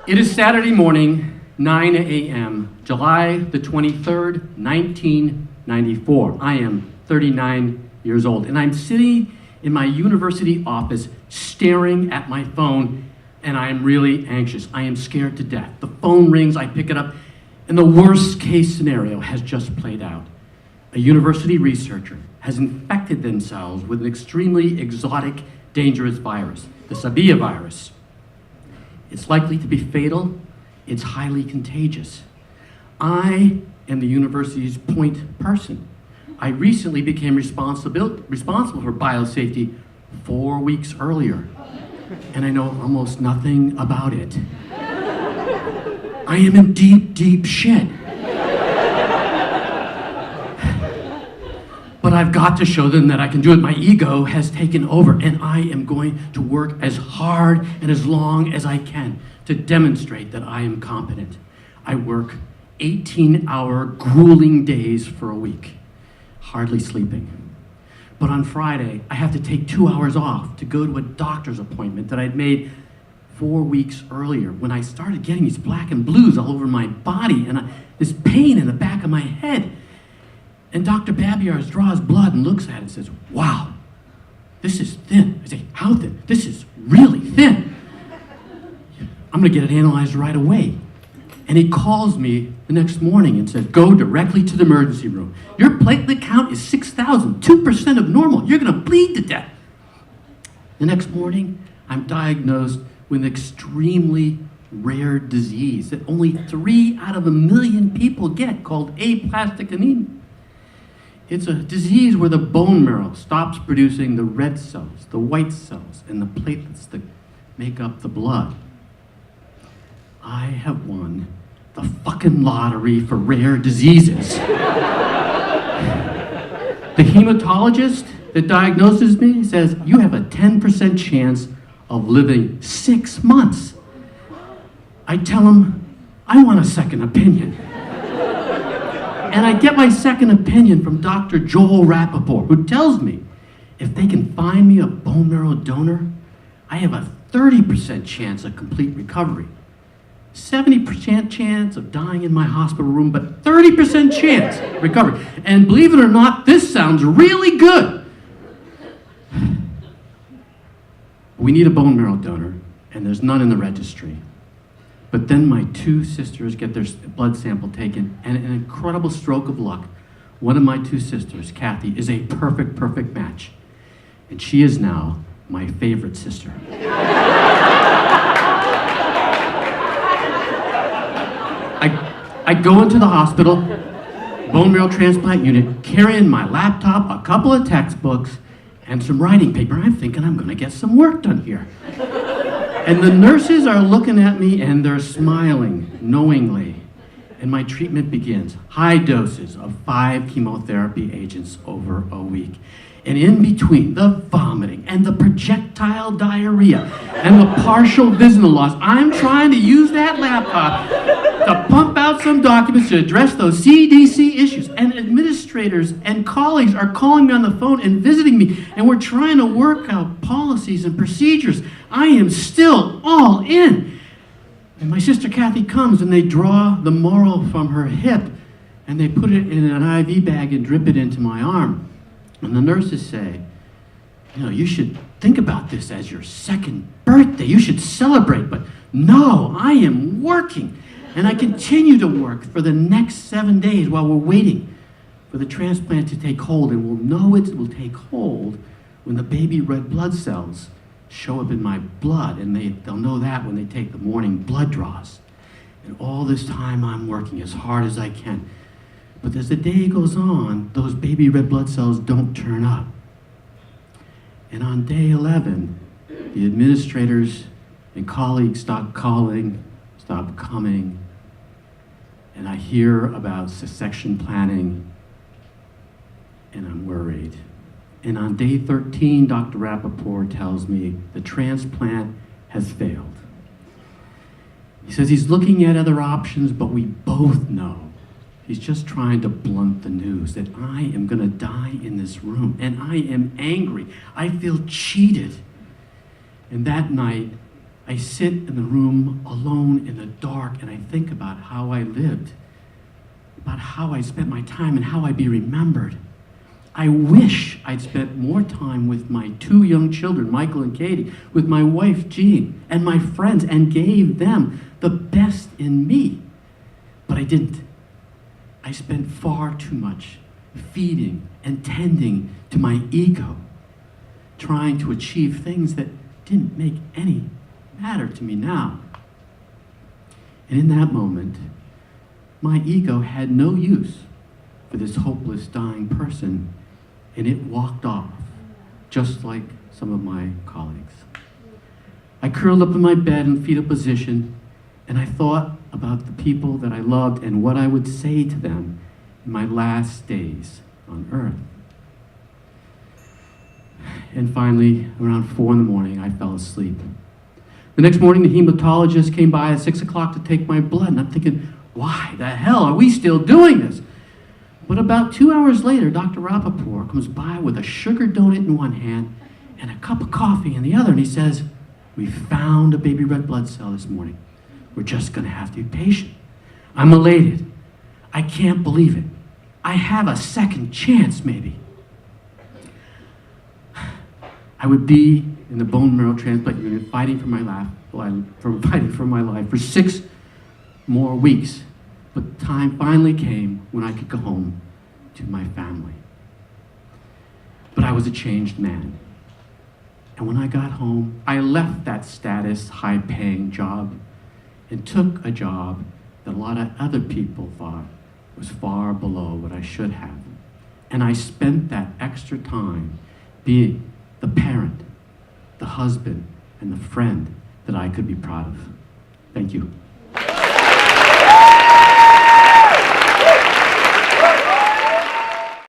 It is Saturday morning, 9 a.m., July the 23rd, 1994. I am 39 years old, and I'm sitting in my university office staring at my phone, and I am really anxious. I am scared to death. The phone rings, I pick it up, and the worst case scenario has just played out. A university researcher has infected themselves with an extremely exotic, dangerous virus, the Sabia virus. It's likely to be fatal. It's highly contagious. I am the university's point person. I recently became responsible for biosafety 4 weeks earlier, and I know almost nothing about it. I am in deep, deep shit. But I've got to show them that I can do it. My ego has taken over, and I am going to work as hard and as long as I can to demonstrate that I am competent. I work 18-hour grueling days for a week, hardly sleeping. But on Friday, I have to take 2 hours off to go to a doctor's appointment that I'd made 4 weeks earlier when I started getting these black and blues all over my body and this pain in the back of my head. And Dr. Babiars draws blood and looks at it and says, "Wow, this is thin." I say, "How thin?" "This is really thin. I'm gonna get it analyzed right away." And he calls me the next morning and says, "Go directly to the emergency room. Your platelet count is 6,000, 2% of normal. You're gonna bleed to death." The next morning, I'm diagnosed with an extremely rare disease that only 3 out of 1,000,000 people get, called aplastic anemia. It's a disease where the bone marrow stops producing the red cells, the white cells, and the platelets that make up the blood. I have won the fucking lottery for rare diseases. The hematologist that diagnoses me says, "You have a 10% chance of living 6 months." I tell him, "I want a second opinion." And I get my second opinion from Dr. Joel Rappaport, who tells me if they can find me a bone marrow donor, I have a 30% chance of complete recovery. 70% chance of dying in my hospital room, but 30% chance of recovery. And believe it or not, this sounds really good. We need a bone marrow donor, and there's none in the registry. But then my 2 sisters get their blood sample taken, and an incredible stroke of luck, one of my 2 sisters, Kathy, is a perfect match. And she is now my favorite sister. I go into the hospital, bone marrow transplant unit, carrying my laptop, a couple of textbooks, and some writing paper. I'm thinking I'm gonna get some work done here. And the nurses are looking at me and they're smiling knowingly. And my treatment begins. High doses of 5 chemotherapy agents over a week. And in between the vomiting and the projectile diarrhea and the partial visional loss, I'm trying to use that laptop to pump out some documents to address those CDC issues. And administrators and colleagues are calling me on the phone and visiting me, and we're trying to work out policies and procedures. I am still all in. And my sister Kathy comes and they draw the marrow from her hip and they put it in an IV bag and drip it into my arm. And the nurses say, "You should think about this as your second birthday. You should celebrate." But no, I am working. And I continue to work for the next 7 days while we're waiting for the transplant to take hold. And we'll know it will take hold when the baby red blood cells show up in my blood. And they'll know that when they take the morning blood draws. And all this time I'm working as hard as I can. But as the day goes on, those baby red blood cells don't turn up. And on day 11, the administrators and colleagues stop calling, stop coming, and I hear about succession planning, and I'm worried. And on day 13, Dr. Rappaport tells me the transplant has failed. He says he's looking at other options, but we both know he's just trying to blunt the news that I am gonna die in this room, and I am angry. I feel cheated. And that night, I sit in the room alone in the dark and I think about how I lived, about how I spent my time and how I'd be remembered. I wish I'd spent more time with my 2 young children, Michael and Katie, with my wife, Jean, and my friends, and gave them the best in me. But I didn't. I spent far too much feeding and tending to my ego, trying to achieve things that didn't make any matter to me now. And in that moment, my ego had no use for this hopeless, dying person, and it walked off, just like some of my colleagues. I curled up in my bed in fetal position, and I thought about the people that I loved and what I would say to them in my last days on earth. And finally, around 4 in the morning, I fell asleep. The next morning, the hematologist came by at 6 o'clock to take my blood, and I'm thinking, why the hell are we still doing this? But about 2 hours later, Dr. Rappaport comes by with a sugar donut in one hand and a cup of coffee in the other, and he says, "We found a baby red blood cell this morning. We're just going to have to be patient." I'm elated. I can't believe it. I have a second chance, maybe. I would be in the bone marrow transplant unit fighting for my life for 6 more weeks. But time finally came when I could go home to my family. But I was a changed man. And when I got home, I left that status, high-paying job and took a job that a lot of other people thought was far below what I should have. And I spent that extra time being the parent, the husband, and the friend that I could be proud of. Thank you.